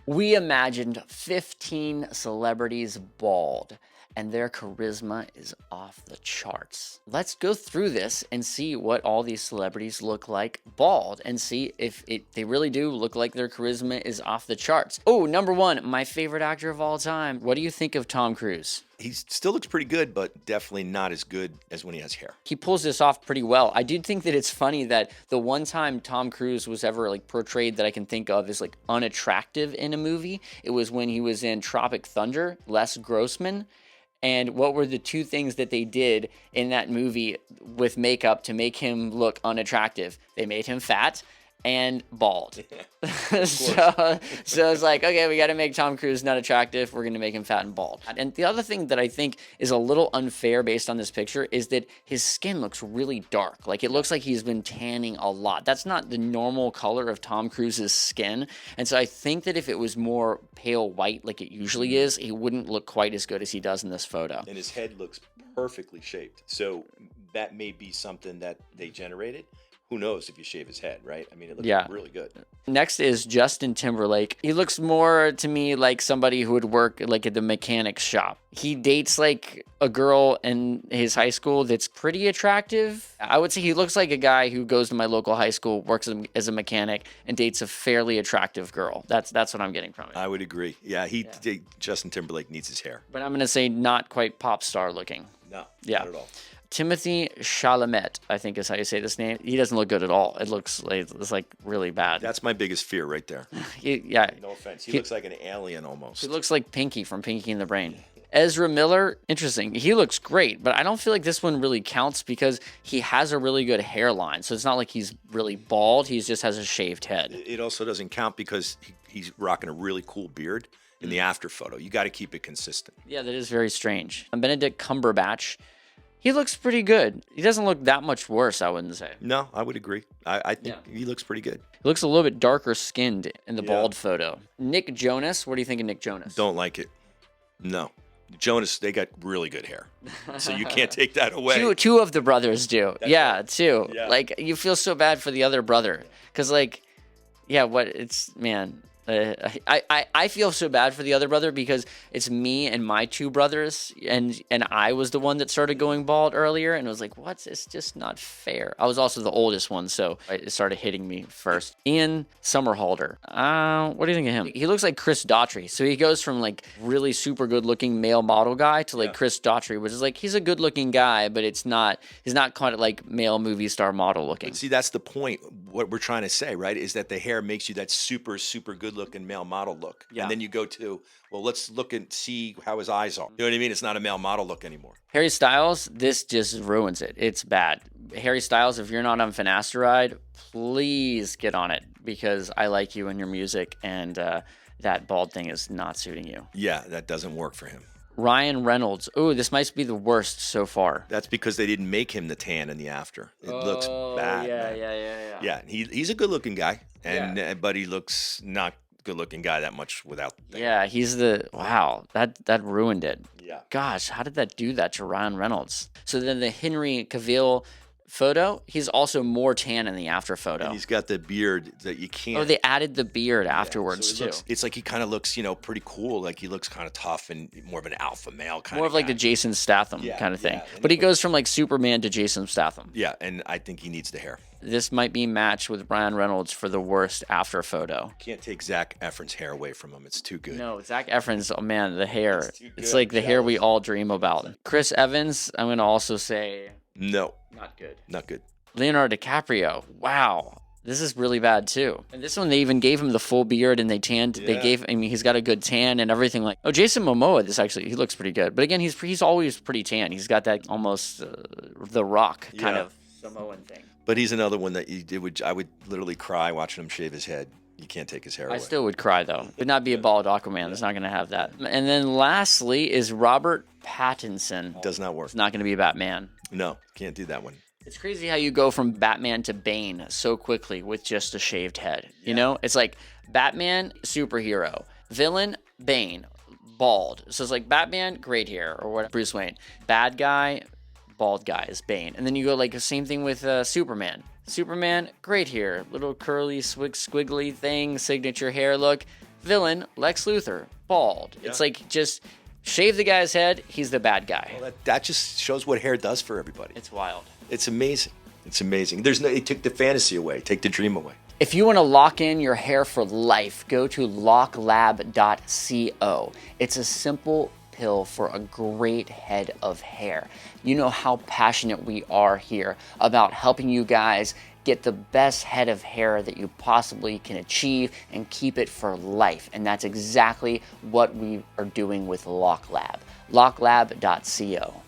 We imagined 15 celebrities bald, and their charisma is off the charts. Let's go through this and see what all these celebrities look like bald and see if they really do look like their charisma is off the charts. Oh, number one, my favorite actor of all time. What do you think of Tom Cruise? He still looks pretty good, but definitely not as good as when he has hair. He pulls this off pretty well. I do think that it's funny that the one time Tom Cruise was ever like portrayed that I can think of as like unattractive in a movie, it was when he was in Tropic Thunder, Les Grossman. And what were the two things that they did in that movie with makeup to make him look unattractive? They made him fat and bald. so it's like, okay, we got to make Tom Cruise not attractive. We're going to make him fat and bald. And the other thing that I think is a little unfair based on this picture is that his skin looks really dark. Like it looks like he's been tanning a lot. That's not the normal color of Tom Cruise's skin. And so I think that if it was more pale white like it usually is, he wouldn't look quite as good as he does in this photo. And his head looks perfectly shaped. So that may be something that they generated. Who knows if you shave his head, right? I mean, it looks really good. Next is Justin Timberlake. He looks more to me like somebody who would work like at the mechanic shop. He dates like a girl in his high school that's pretty attractive. I would say he looks like a guy who goes to my local high school, works as a mechanic, and dates a fairly attractive girl. That's what I'm getting from it. I would agree. Yeah, Justin Timberlake needs his hair. But I'm going to say not quite pop star looking. No, not at all. Timothy Chalamet, I think is how you say this name. He doesn't look good at all. It looks like it's like really bad. That's my biggest fear right there. No offense. He looks like an alien almost. He looks like Pinky from Pinky and the Brain. Ezra Miller, interesting. He looks great, but I don't feel like this one really counts because he has a really good hairline. So it's not like he's really bald. He just has a shaved head. It also doesn't count because he's rocking a really cool beard in the after photo. You got to keep it consistent. Yeah, that is very strange. Benedict Cumberbatch. He looks pretty good. He doesn't look that much worse, I wouldn't say. No, I would agree. I think he looks pretty good. He looks a little bit darker skinned in the bald photo. Nick Jonas, what do you think of Nick Jonas? Don't like it. No. Jonas, they got really good hair. So you can't take that away. Two of the brothers do. That's two. Yeah. Like, you feel so bad for the other brother. Because, like, man. I feel so bad for the other brother because it's me and my two brothers, and I was the one that started going bald earlier, and it was like, what? It's just not fair. I was also the oldest one, so it started hitting me first. Ian Somerhalder. What do you think of him? He looks like Chris Daughtry. So he goes from like really super good looking male model guy to like Chris Daughtry, which is like he's a good looking guy, but he's not quite like male movie star model looking. See, that's the point. What we're trying to say, right, is that the hair makes you that super, super good looking male model look. Yeah. And then you go to, well, let's look and see how his eyes are. You know what I mean? It's not a male model look anymore. Harry Styles, this just ruins it. It's bad. Harry Styles, if you're not on finasteride, please get on it because I like you and your music, and that bald thing is not suiting you. Yeah, that doesn't work for him. Ryan Reynolds. Oh, this might be the worst so far. That's because they didn't make him the tan in the after. It looks bad. Yeah, he's a good-looking guy, but he looks not good-looking guy that much without the thing. Yeah, he's that ruined it. Yeah. Gosh, how did that do that to Ryan Reynolds? So then the Henry Cavill photo, he's also more tan in the after photo. And he's got the beard that you can't. Oh, they added the beard afterwards too. It's like he kind of looks, pretty cool. Like he looks kind of tough and more of an alpha male kind of. More of like the Jason Statham kind of thing. Yeah. But he goes from like Superman to Jason Statham. Yeah, and I think he needs the hair. This might be matched with Ryan Reynolds for the worst after photo. Can't take Zac Efron's hair away from him. It's too good. No, Zac Efron's, oh man, the hair. It's like the hair we all dream about. Chris Evans, I'm going to also say. No. Not good. Not good. Leonardo DiCaprio. Wow. This is really bad too. And this one, they even gave him the full beard and they tanned. Yeah. He's got a good tan and everything. Like, Jason Momoa, he looks pretty good. But again, he's always pretty tan. He's got that almost The Rock kind of Samoan thing. But he's another one that I would literally cry watching him shave his head. You can't take his hair away. I still would cry though. Would not be a bald Aquaman. It's not going to have that. And then lastly is Robert Pattinson. Does not work. It's not going to be Batman. No, can't do that one. It's crazy how you go from Batman to Bane so quickly with just a shaved head. You know, it's like Batman, superhero, villain, Bane, bald. So it's like Batman, great hair, or what? Bruce Wayne, bad guy, bald guy is Bane. And then you go like the same thing with Superman. Superman, great hair, little curly, squiggly thing, signature hair look. villain, Lex Luthor, bald. Yeah. It's like, just shave the guy's head, he's the bad guy. Well, that just shows what hair does for everybody. It's wild. It's amazing. It's amazing. It took the fantasy away, take the dream away. If you want to lock in your hair for life, go to locklab.co. It's a simple pill for a great head of hair. You know how passionate we are here about helping you guys get the best head of hair that you possibly can achieve and keep it for life. And that's exactly what we are doing with LockLab. locklab.co.